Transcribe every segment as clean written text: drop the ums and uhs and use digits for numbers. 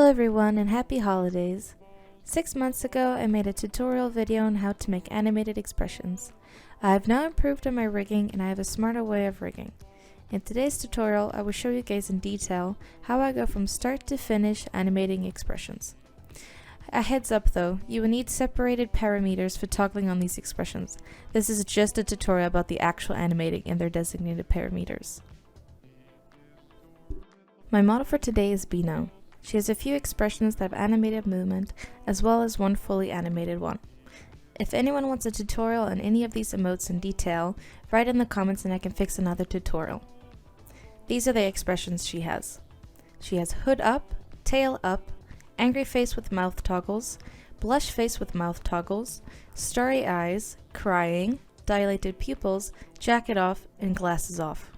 Hello everyone and happy holidays! 6 months ago I made a tutorial video on how to make animated expressions. I have now improved on my rigging and I have a smarter way of rigging. In today's tutorial I will show you guys in detail how I go from start to finish animating expressions. A heads up though, you will need separated parameters for toggling on these expressions. This is just a tutorial about the actual animating and their designated parameters. My model for today is Bino. She has a few expressions that have animated movement, as well as one fully animated one. If anyone wants a tutorial on any of these emotes in detail, write in the comments and I can fix another tutorial. These are the expressions she has. She has hood up, tail up, angry face with mouth toggles, blush face with mouth toggles, starry eyes, crying, dilated pupils, jacket off, and glasses off.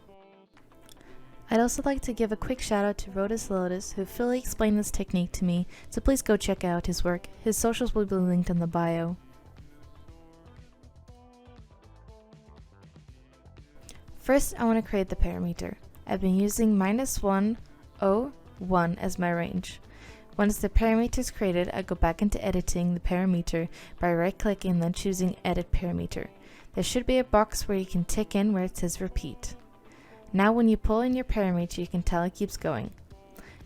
I'd also like to give a quick shout out to RotusLotus, who fully explained this technique to me, so please go check out his work. His socials will be linked in the bio. First, I want to create the parameter. I've been using -1, 0, 1 as my range. Once the parameter is created, I go back into editing the parameter by right-clicking and then choosing Edit Parameter. There should be a box where you can tick in where it says Repeat. Now when you pull in your parameter, you can tell it keeps going.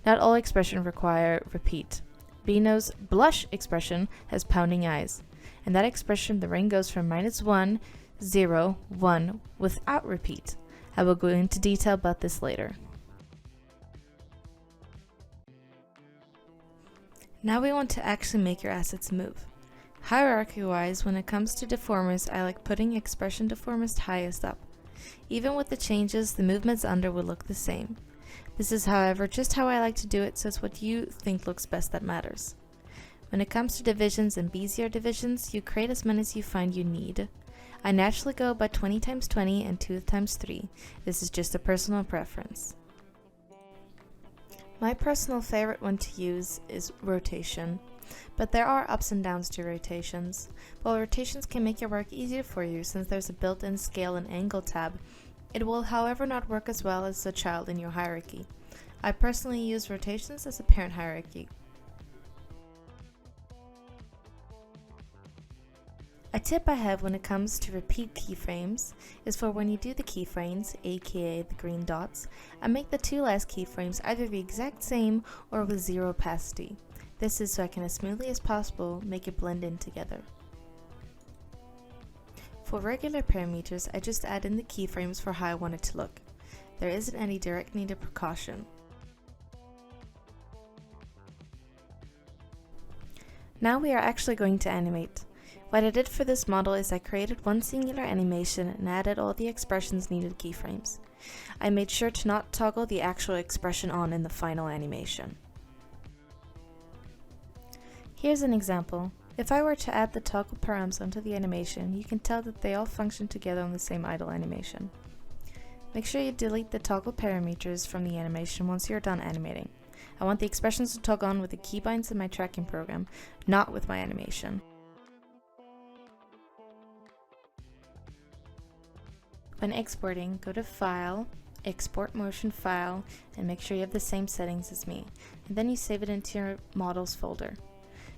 Not all expressions require repeat. Bino's blush expression has pounding eyes. In that expression, the range goes from -1, 0, 1 without repeat. I will go into detail about this later. Now we want to actually make your assets move. Hierarchy-wise, when it comes to deformers, I like putting expression deformers highest up. Even with the changes, the movements under will look the same. This is, however, just how I like to do it, so it's what you think looks best that matters. When it comes to divisions and Bezier divisions, you create as many as you find you need. I naturally go by 20 × 20 and 2 × 3. This is just a personal preference. My personal favorite one to use is rotation. But there are ups and downs to rotations. While rotations can make your work easier for you since there's a built-in scale and angle tab, it will however not work as well as a child in your hierarchy. I personally use rotations as a parent hierarchy. A tip I have when it comes to repeat keyframes is for when you do the keyframes, aka the green dots, I make the two last keyframes either the exact same or with 0 opacity. This is so I can as smoothly as possible make it blend in together. For regular parameters, I just add in the keyframes for how I want it to look. There isn't any direct need of precaution. Now we are actually going to animate. What I did for this model is I created one singular animation and added all the expressions needed keyframes. I made sure to not toggle the actual expression on in the final animation. Here's an example. If I were to add the toggle params onto the animation, you can tell that they all function together on the same idle animation. Make sure you delete the toggle parameters from the animation once you're done animating. I want the expressions to toggle on with the keybinds in my tracking program, not with my animation. When exporting, go to File, Export Motion File, and make sure you have the same settings as me, and then you save it into your Models folder.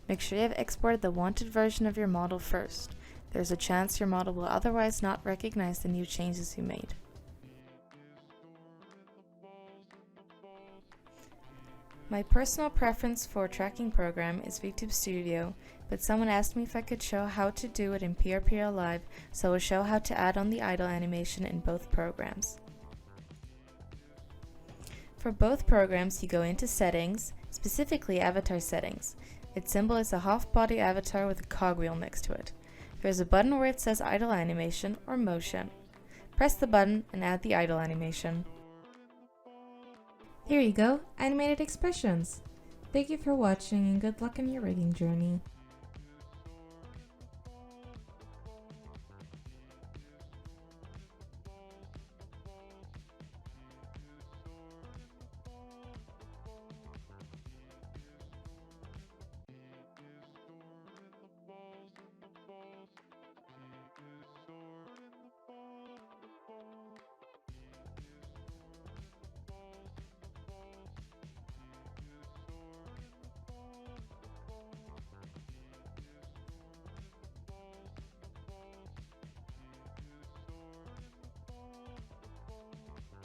Make sure you have exported the wanted version of your model first. There's a chance your model will otherwise not recognize the new changes you made. My personal preference for a tracking program is VTube Studio, but someone asked me if I could show how to do it in PRPL Live, so I will show how to add on the idle animation in both programs. For both programs, you go into Settings, specifically Avatar Settings. Its symbol is a half-body avatar with a cogwheel next to it. There is a button where it says idle animation or motion. Press the button and add the idle animation. Here you go, animated expressions! Thank you for watching and good luck on your rigging journey.